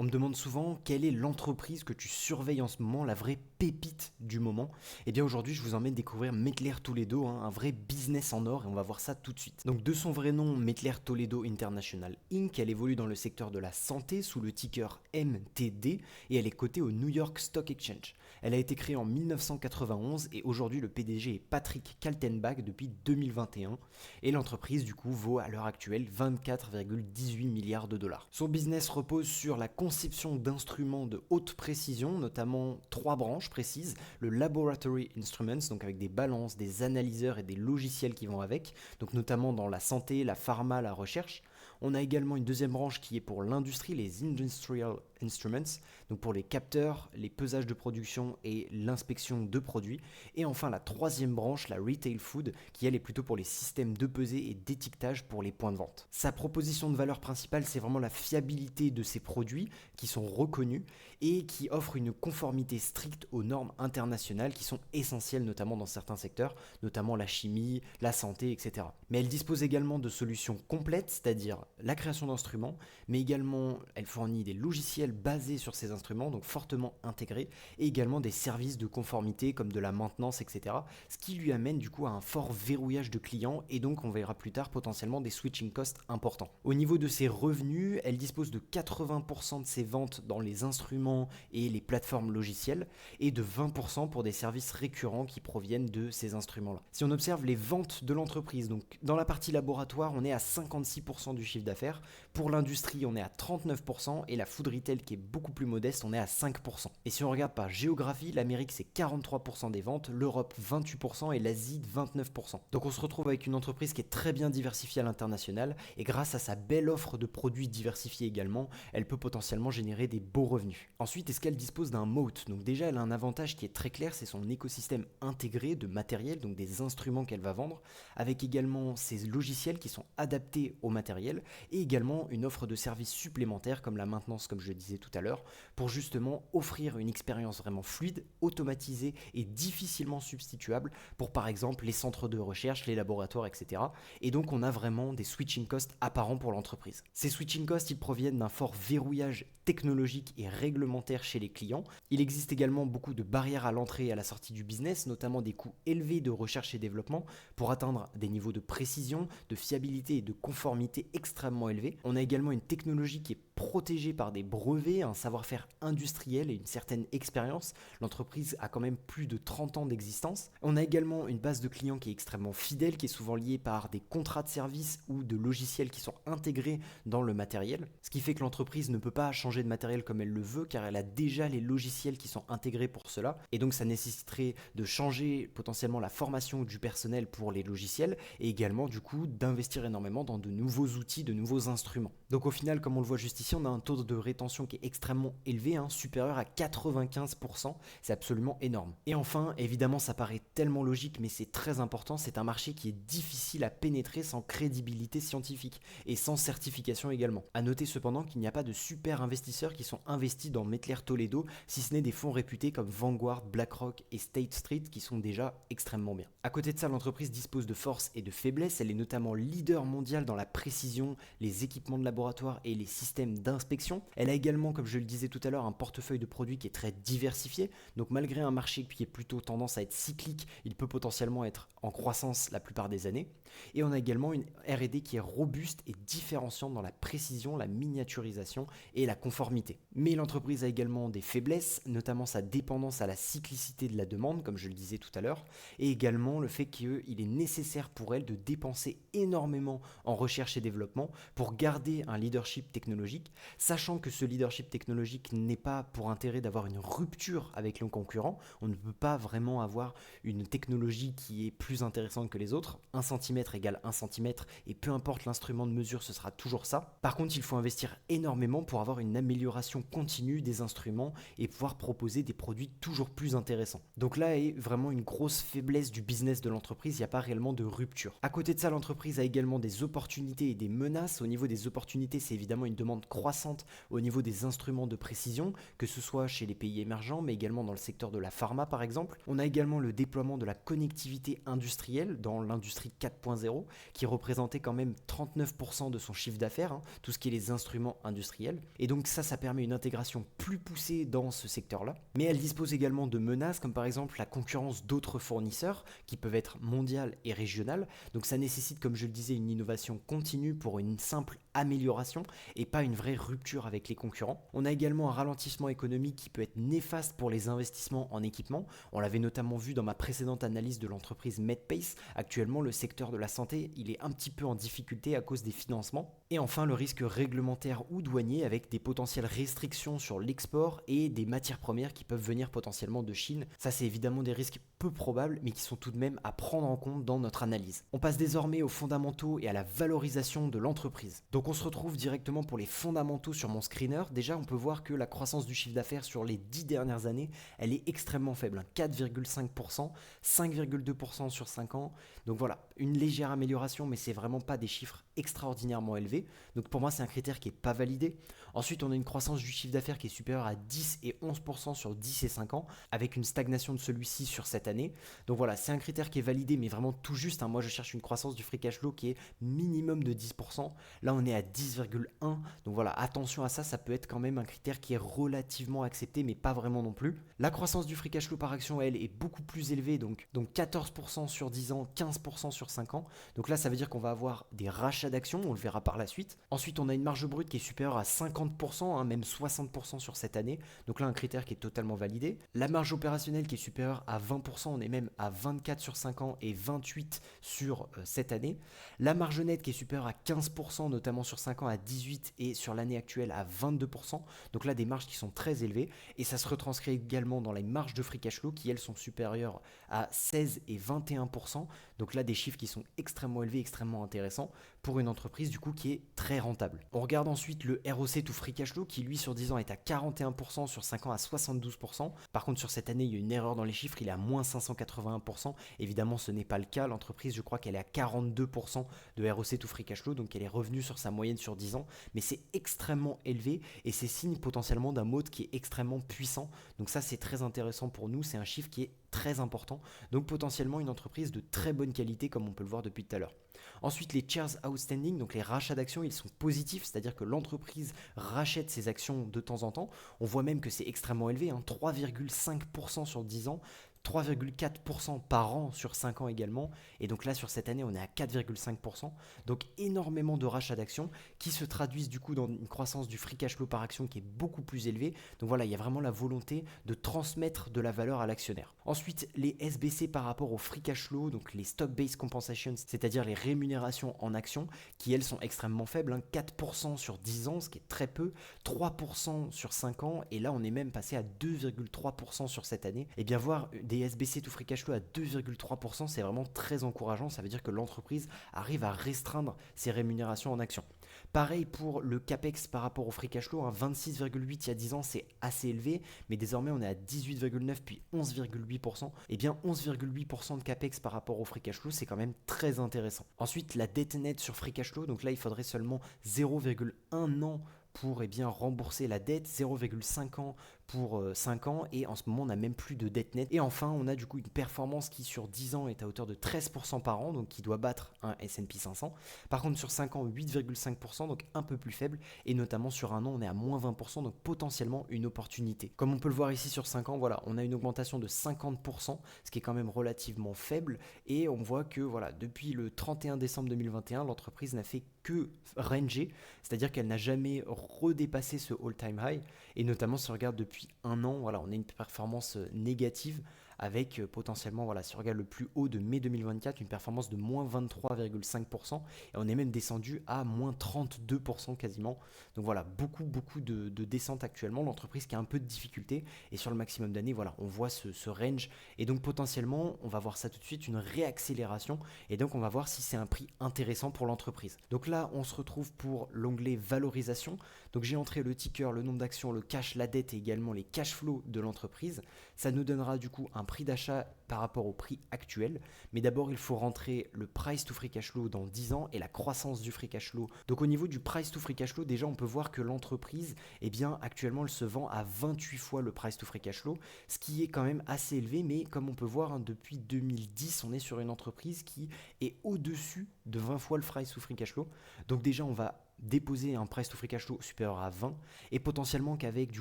On me demande souvent quelle est l'entreprise que tu surveilles en ce moment, la vraie pépite du moment. Et bien aujourd'hui, je vous emmène découvrir Mettler Toledo, un vrai business en or, et on va voir ça tout de suite. Donc de son vrai nom, Mettler Toledo International Inc., elle évolue dans le secteur de la santé sous le ticker MTD et elle est cotée au New York Stock Exchange. Elle a été créée en 1991 et aujourd'hui le PDG est Patrick Kaltenbach depuis 2021 et l'entreprise du coup vaut à l'heure actuelle 24,18 milliards de dollars. Son business repose sur la conception d'instruments de haute précision, notamment trois branches précises, le Laboratory Instruments, donc avec des balances, des analyseurs et des logiciels qui vont avec, donc notamment dans la santé, la pharma, la recherche. On a également une deuxième branche qui est pour l'industrie, les Industrial Instruments, donc pour les capteurs, les pesages de production et l'inspection de produits. Et enfin la troisième branche, la Retail Food, qui elle est plutôt pour les systèmes de pesée et d'étiquetage pour les points de vente. Sa proposition de valeur principale, c'est vraiment la fiabilité de ses produits qui sont reconnus et qui offrent une conformité stricte aux normes internationales qui sont essentielles notamment dans certains secteurs, notamment la chimie, la santé, etc. Mais elle dispose également de solutions complètes, c'est-à-dire la création d'instruments, mais également elle fournit des logiciels basés sur ces instruments, donc fortement intégrés, et également des services de conformité comme de la maintenance, etc. Ce qui lui amène du coup à un fort verrouillage de clients et donc on verra plus tard potentiellement des switching costs importants. Au niveau de ses revenus, elle dispose de 80% de ses ventes dans les instruments et les plateformes logicielles et de 20% pour des services récurrents qui proviennent de ces instruments-là. Si on observe les ventes de l'entreprise, donc dans la partie laboratoire, on est à 56% du chiffre d'affaires. Pour l'industrie, on est à 39% et la food retail qui est beaucoup plus modeste, on est à 5%. Et si on regarde par géographie, l'Amérique c'est 43% des ventes, l'Europe 28% et l'Asie 29%. Donc on se retrouve avec une entreprise qui est très bien diversifiée à l'international et grâce à sa belle offre de produits diversifiés également, elle peut potentiellement générer des beaux revenus. Ensuite, est-ce qu'elle dispose d'un moat? Donc déjà, elle a un avantage qui est très clair, c'est son écosystème intégré de matériel, donc des instruments qu'elle va vendre, avec également ses logiciels qui sont adaptés au matériel et également une offre de services supplémentaires comme la maintenance, comme je le disais tout à l'heure, pour justement offrir une expérience vraiment fluide, automatisée et difficilement substituable pour par exemple les centres de recherche, les laboratoires, etc. Et donc on a vraiment des switching costs apparents pour l'entreprise. Ces switching costs, ils proviennent d'un fort verrouillage technologique et réglementaire chez les clients. Il existe également beaucoup de barrières à l'entrée et à la sortie du business, notamment des coûts élevés de recherche et développement pour atteindre des niveaux de précision, de fiabilité et de conformité extrêmement élevés. On a également une technologie qui est protégée par des brevets, un savoir-faire industriel et une certaine expérience. L'entreprise a quand même plus de 30 ans d'existence. On a également une base de clients qui est extrêmement fidèle, qui est souvent liée par des contrats de service ou de logiciels qui sont intégrés dans le matériel, ce qui fait que l'entreprise ne peut pas changer de matériel comme elle le veut car elle a déjà les logiciels qui sont intégrés pour cela et donc ça nécessiterait de changer potentiellement la formation du personnel pour les logiciels et également du coup d'investir énormément dans de nouveaux outils, de nouveaux instruments. Donc au final, comme on le voit juste ici, on a un taux de rétention qui est extrêmement élevé, supérieur à 95%, c'est absolument énorme. Et enfin, évidemment ça paraît tellement logique mais c'est très important, c'est un marché qui est difficile à pénétrer sans crédibilité scientifique et sans certification également. A noter cependant qu'il n'y a pas de super investisseurs qui sont investis dans Mettler Toledo, si ce n'est des fonds réputés comme Vanguard, BlackRock et State Street qui sont déjà extrêmement bien. À côté de ça, l'entreprise dispose de forces et de faiblesses, elle est notamment leader mondial dans la précision, les équipements de laboratoire et les systèmes d'inspection. Elle a également, comme je le disais tout à l'heure, un portefeuille de produits qui est très diversifié, donc malgré un marché qui est plutôt tendance à être cyclique, il peut potentiellement être en croissance la plupart des années. Et on a également une R&D qui est robuste et différenciante dans la précision, la miniaturisation et la conformité. Mais l'entreprise a également des faiblesses, notamment sa dépendance à la cyclicité de la demande, comme je le disais tout à l'heure, et également le fait qu'il est nécessaire pour elle de dépenser énormément en recherche et développement pour garder un leadership technologique, sachant que ce leadership technologique n'est pas pour intérêt d'avoir une rupture avec le concurrent. On ne peut pas vraiment avoir une technologie qui est plus intéressante que les autres. 1 cm égale 1 cm et peu importe l'instrument de mesure, ce sera toujours ça. Par contre, il faut investir énormément pour avoir une amélioration continue des instruments et pouvoir proposer des produits toujours plus intéressants. Donc là est vraiment une grosse faiblesse du business de l'entreprise, il n'y a pas réellement de rupture. À côté de ça, l'entreprise a également des opportunités et des menaces menaces, au niveau des opportunités, c'est évidemment une demande croissante au niveau des instruments de précision, que ce soit chez les pays émergents, mais également dans le secteur de la pharma par exemple. On a également le déploiement de la connectivité industrielle dans l'industrie 4.0, qui représentait quand même 39% de son chiffre d'affaires, hein, tout ce qui est les instruments industriels. Et donc ça permet une intégration plus poussée dans ce secteur-là. Mais elle dispose également de menaces, comme par exemple la concurrence d'autres fournisseurs, qui peuvent être mondiales et régionales. Donc ça nécessite, comme je le disais, une innovation continue pour une simple amélioration et pas une vraie rupture avec les concurrents. On a également un ralentissement économique qui peut être néfaste pour les investissements en équipement. On l'avait notamment vu dans ma précédente analyse de l'entreprise Medpace. Actuellement, le secteur de la santé, il est un petit peu en difficulté à cause des financements. Et enfin, le risque réglementaire ou douanier avec des potentielles restrictions sur l'export et des matières premières qui peuvent venir potentiellement de Chine. Ça, c'est évidemment des risques peu probables, mais qui sont tout de même à prendre en compte dans notre analyse. On passe désormais aux fondamentaux et à la valorisation de l'entreprise. Donc on se retrouve directement pour les fondamentaux sur mon screener. Déjà, on peut voir que la croissance du chiffre d'affaires sur les 10 dernières années, elle est extrêmement faible, 4,5%, 5,2% sur 5 ans. Donc voilà, une légère amélioration, mais c'est vraiment pas des chiffres extraordinairement élevés. Donc pour moi, c'est un critère qui n'est pas validé. Ensuite, on a une croissance du chiffre d'affaires qui est supérieure à 10 et 11% sur 10 et 5 ans, avec une stagnation de celui-ci sur cette année. Donc voilà, c'est un critère qui est validé, mais vraiment tout juste. Moi, je cherche une croissance du free cash flow qui est minimum de 10%. Là, on est à 10,1. Donc voilà, attention à ça, ça peut être quand même un critère qui est relativement accepté, mais pas vraiment non plus. La croissance du free cash flow par action, elle, est beaucoup plus élevée, donc 14% sur 10 ans, 15% sur 5 ans. Donc là, ça veut dire qu'on va avoir des rachats d'actions, on le verra par la suite. Ensuite, on a une marge brute qui est supérieure à 50%, même 60% sur cette année. Donc là, un critère qui est totalement validé. La marge opérationnelle qui est supérieure à 20%, on est même à 24 sur 5 ans et 28 sur cette année. La marge nette qui est supérieure à 15%, notamment sur 5 ans à 18 et sur l'année actuelle à 22%. Donc là, des marges qui sont très élevées. Et ça se retranscrit également dans les marges de free cash flow qui, elles, sont supérieures à 16 et 21%. Donc là, des chiffres qui sont extrêmement élevés, extrêmement intéressants pour une entreprise du coup qui est très rentable. On regarde ensuite le ROC to free cash flow qui lui sur 10 ans est à 41%, sur 5 ans à 72%. Par contre sur cette année il y a une erreur dans les chiffres, il est à moins 581%. Évidemment ce n'est pas le cas, l'entreprise je crois qu'elle est à 42% de ROC to free cash flow, donc elle est revenue sur sa moyenne sur 10 ans, mais c'est extrêmement élevé et c'est signe potentiellement d'un mode qui est extrêmement puissant. Donc ça c'est très intéressant pour nous, c'est un chiffre qui est très important, donc potentiellement une entreprise de très bonne qualité comme on peut le voir depuis tout à l'heure. Ensuite, les shares outstanding, donc les rachats d'actions, ils sont positifs, c'est-à-dire que l'entreprise rachète ses actions de temps en temps. On voit même que c'est extrêmement élevé, 3,5% sur 10 ans. 3,4% par an sur 5 ans également. Et donc là, sur cette année, on est à 4,5%. Donc énormément de rachats d'actions qui se traduisent du coup dans une croissance du free cash flow par action qui est beaucoup plus élevée. Donc voilà, il y a vraiment la volonté de transmettre de la valeur à l'actionnaire. Ensuite, les SBC par rapport au free cash flow, donc les stock-based compensations, c'est-à-dire les rémunérations en actions, qui elles sont extrêmement faibles. 4% sur 10 ans, ce qui est très peu. 3% sur 5 ans. Et là, on est même passé à 2,3% sur cette année. Et bien voir des SBC to free cash flow à 2,3%, c'est vraiment très encourageant. Ça veut dire que l'entreprise arrive à restreindre ses rémunérations en actions. Pareil pour le CAPEX par rapport au free cash flow, 26,8 il y a 10 ans, c'est assez élevé, mais désormais on est à 18,9 puis 11,8%. Et bien 11,8% de CAPEX par rapport au free cash flow, c'est quand même très intéressant. Ensuite, la dette nette sur free cash flow, donc là il faudrait seulement 0,1 an pour rembourser la dette, 0,5 ans pour 5 ans, et en ce moment on n'a même plus de dette nette. Et enfin on a du coup une performance qui sur 10 ans est à hauteur de 13% par an, donc qui doit battre un S&P 500. Par contre sur 5 ans 8,5%, donc un peu plus faible, et notamment sur un an on est à moins 20%, donc potentiellement une opportunité. Comme on peut le voir ici sur 5 ans, voilà, on a une augmentation de 50%, ce qui est quand même relativement faible, et on voit que voilà, depuis le 31 décembre 2021, l'entreprise n'a fait que ranger, c'est-à-dire qu'elle n'a jamais redépassé ce all-time high, et notamment si on regarde depuis un an, voilà, on a une performance négative avec potentiellement, voilà, si on regarde le plus haut de mai 2024, une performance de moins 23,5%, et on est même descendu à moins 32% quasiment. Donc voilà, beaucoup de descente actuellement, l'entreprise qui a un peu de difficulté, et sur le maximum d'années, voilà, on voit ce range, et donc potentiellement, on va voir ça tout de suite, une réaccélération, et donc on va voir si c'est un prix intéressant pour l'entreprise. Donc là, on se retrouve pour l'onglet valorisation. Donc j'ai entré le ticker, le nombre d'actions, le cash, la dette et également les cash flows de l'entreprise. Ça nous donnera du coup un prix d'achat par rapport au prix actuel. Mais d'abord, il faut rentrer le price to free cash flow dans 10 ans et la croissance du free cash flow. Donc au niveau du price to free cash flow, déjà on peut voir que l'entreprise, eh bien actuellement elle se vend à 28 fois le price to free cash flow, ce qui est quand même assez élevé, mais comme on peut voir, hein, depuis 2010, on est sur une entreprise qui est au-dessus de 20 fois le price to free cash flow. Donc déjà on va déposer un price to free cash flow supérieur à 20 et potentiellement qu'avec du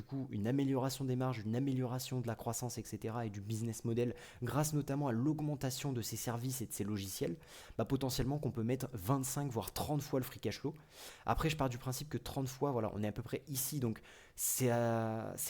coup une amélioration des marges, une amélioration de la croissance, etc. et du business model grâce notamment à l'augmentation de ses services et de ses logiciels, bah potentiellement qu'on peut mettre 25 voire 30 fois le free cash flow. Après je pars du principe que 30 fois, voilà, on est à peu près ici, donc c'est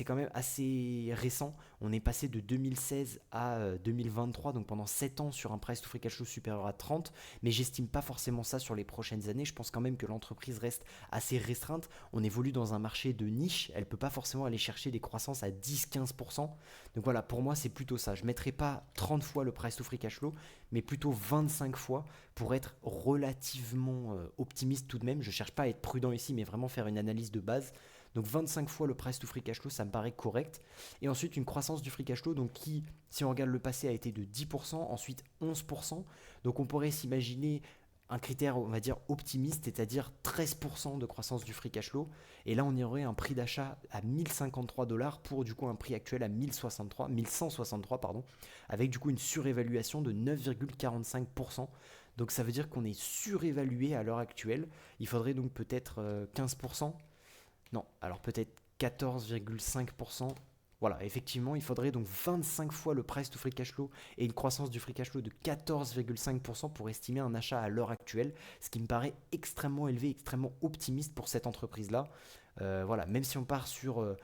quand même assez récent. On est passé de 2016 à 2023, donc pendant 7 ans sur un price to free cash flow supérieur à 30, mais j'estime pas forcément ça sur les prochaines années. Je pense quand même que l'entreprise reste assez restreinte. On évolue dans un marché de niche, elle peut pas forcément aller chercher des croissances à 10-15%. Donc voilà, pour moi c'est plutôt ça. Je mettrai pas 30 fois le price to free cash flow, mais plutôt 25 fois pour être relativement optimiste tout de même. Je cherche pas à être prudent ici, mais vraiment faire une analyse de base. Donc 25 fois le price to free cash flow, ça me paraît correct. Et ensuite une croissance du free cash flow, donc qui, si on regarde le passé, a été de 10%, ensuite 11%. Donc on pourrait s'imaginer un critère, on va dire, optimiste, c'est-à-dire 13% de croissance du free cash flow. Et là, on y aurait un prix d'achat à 1053 dollars pour du coup un prix actuel à 1163, pardon, avec du coup une surévaluation de 9,45%. Donc ça veut dire qu'on est surévalué à l'heure actuelle. Il faudrait donc peut-être 15%. Non, alors peut-être 14,5%. Voilà, effectivement, il faudrait donc 25 fois le price to free cash flow et une croissance du free cash flow de 14,5% pour estimer un achat à l'heure actuelle, ce qui me paraît extrêmement élevé, extrêmement optimiste pour cette entreprise-là. Voilà, même si on part sur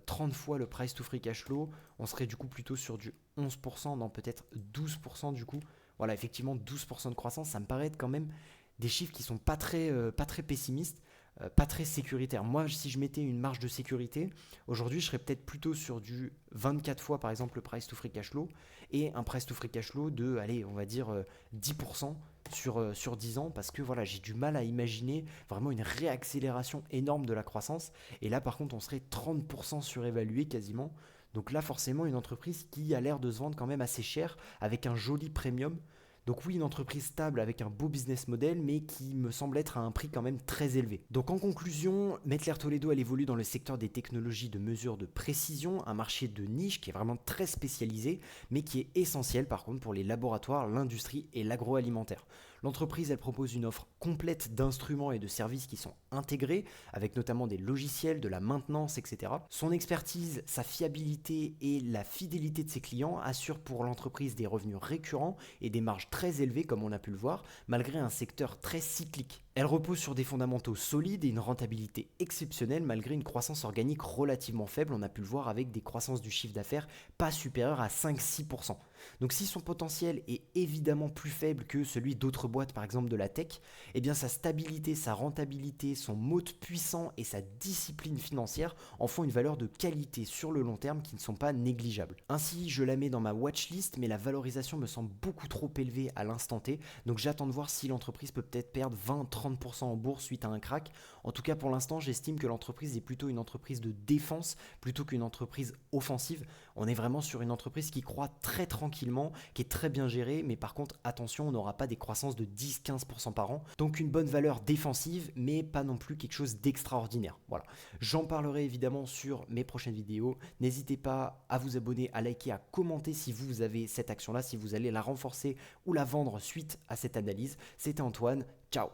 30 fois le price to free cash flow, on serait du coup plutôt sur du 11%, non peut-être 12% du coup. Voilà, effectivement 12% de croissance, ça me paraît être quand même des chiffres qui sont pas très pessimistes. Pas très sécuritaire. Moi, si je mettais une marge de sécurité, aujourd'hui, je serais peut-être plutôt sur du 24 fois, par exemple, le price to free cash flow et un price to free cash flow de, allez, on va dire 10% sur 10 ans parce que voilà, j'ai du mal à imaginer vraiment une réaccélération énorme de la croissance. Et là, par contre, on serait 30% surévalué quasiment. Donc là, forcément, une entreprise qui a l'air de se vendre quand même assez cher avec un joli premium. Donc oui, une entreprise stable avec un beau business model, mais qui me semble être à un prix quand même très élevé. Donc en conclusion, Mettler Toledo, elle évolue dans le secteur des technologies de mesure de précision, un marché de niche qui est vraiment très spécialisé, mais qui est essentiel par contre pour les laboratoires, l'industrie et l'agroalimentaire. L'entreprise, elle propose une offre complète d'instruments et de services qui sont intégrés, avec notamment des logiciels, de la maintenance, etc. Son expertise, sa fiabilité et la fidélité de ses clients assurent pour l'entreprise des revenus récurrents et des marges très élevées, comme on a pu le voir, malgré un secteur très cyclique. Elle repose sur des fondamentaux solides et une rentabilité exceptionnelle malgré une croissance organique relativement faible, on a pu le voir avec des croissances du chiffre d'affaires pas supérieures à 5-6%. Donc si son potentiel est évidemment plus faible que celui d'autres boîtes, par exemple de la tech, eh bien sa stabilité, sa rentabilité, son moat puissant et sa discipline financière en font une valeur de qualité sur le long terme qui ne sont pas négligeables. Ainsi, je la mets dans ma watchlist, mais la valorisation me semble beaucoup trop élevée à l'instant T, donc j'attends de voir si l'entreprise peut peut-être perdre 20-30% en bourse suite à un crack. En tout cas, pour l'instant, j'estime que l'entreprise est plutôt une entreprise de défense plutôt qu'une entreprise offensive. On est vraiment sur une entreprise qui croît très tranquillement, qui est très bien gérée, mais par contre, attention, on n'aura pas des croissances de 10-15% par an. Donc une bonne valeur défensive, mais pas non plus quelque chose d'extraordinaire. Voilà. J'en parlerai évidemment sur mes prochaines vidéos. N'hésitez pas à vous abonner, à liker, à commenter si vous avez cette action-là, si vous allez la renforcer ou la vendre suite à cette analyse. C'était Antoine. Ciao.